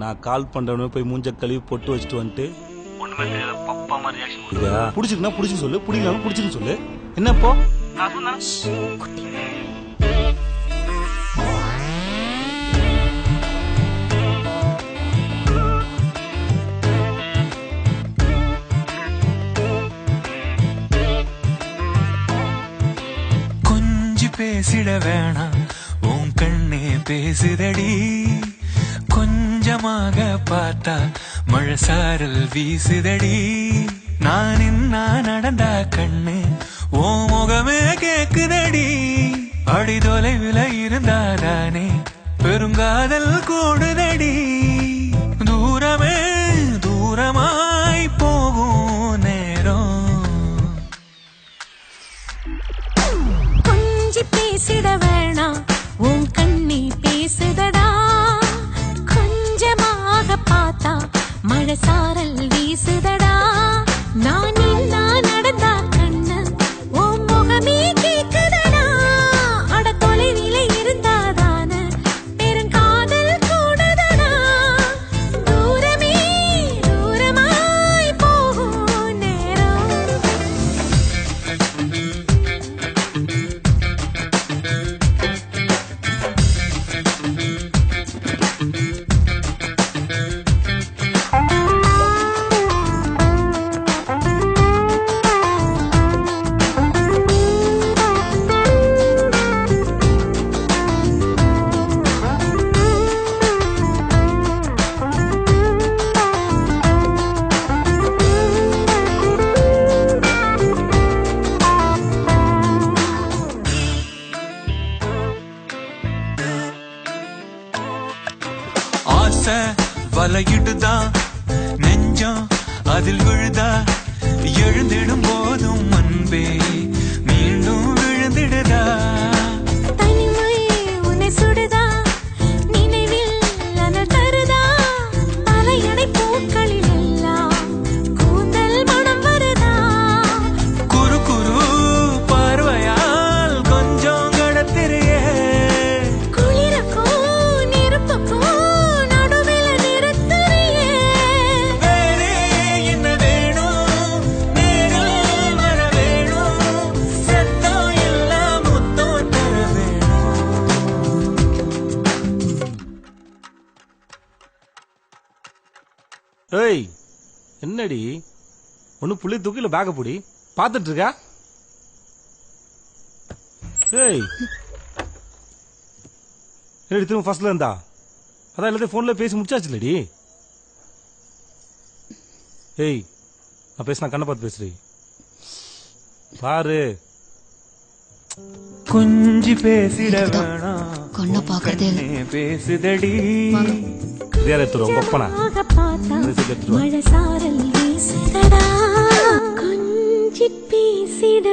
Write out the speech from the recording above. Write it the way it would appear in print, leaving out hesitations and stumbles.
நான் கால் பண்றவனே போய் மூஞ்ச கழுவி பொட்டு வச்சுட்டு வந்துட்டு ஒண்ணுமே தெரியாத பப்பா மாதிரி ரியாக்ஷன். புடிச்சிருக்குன்னா புடிச்சுன்னு சொல்லு, பிடிக்கலாம் புடிச்சுன்னு சொல்லு. என்ன இப்போ நான் சொன்னேன். பேசிட வேணாம் உன் கண்ணே பேசுதடி, கொஞ்சமாக பார்த்தா மழை சாரல் வீசுதடி. நான் என்ன நடந்தா கண்ணு ஓ முகமே கேக்குதடி, அடி தொலைவில் இருந்தாதானே பெருங்காதல் கூடுதடி. தூரமே தூரமாய் போகும் நேரம் பேசிட வேணாம் உன் கண்ணி பேசுதடா, கொஞ்சமாக பார்த்தா மழை சாரல் வீசுதடா. நான் நடந்தா கண்ணு உன் முகமே கேக்குதடா, அட தொலைவில இருந்தாதான பெருங்காதல் கூடுதடா. தூரமே தூரமாய் போகும் நேரம். வலையிடுதா நெஞ்சம் அதில் விழுதா, எழுந்திடும் போதும் அன்பே மீண்டும் விழுந்திடுதா. தனிமை உன்னை சுடுதா, நினைவில் அனல் தருதா, தலையணை பூக்களில் எல்லாம் கூந்தல் மனம் வருதா. குறு குறு பார்வையால் கொஞ்சம் கடத்திரியே, குளிருக்கும் நெருப்புக்கும் ஏய் என்னடி ஒண்ணு புள்ளி தூக்கில பேக்க பூடி பாத்துட்டு இருக்கா? ஏய் என்னடி திரும்ப ஃபர்ஸ்ட்ல இருந்தா? அதான் எல்லாத்தையும் போன்ல பேசி முடிச்சாச்சு இல்லடி? ஏய் நான் பேசினா கண்ணை பார்த்து பேசுறீ பாரு. கொஞ்சி பேசிட வேணாம் கண்ணை பாக்குறதே பேசுதடி. மழை சாரல் வீசுதடா, கொஞ்சி பேசிட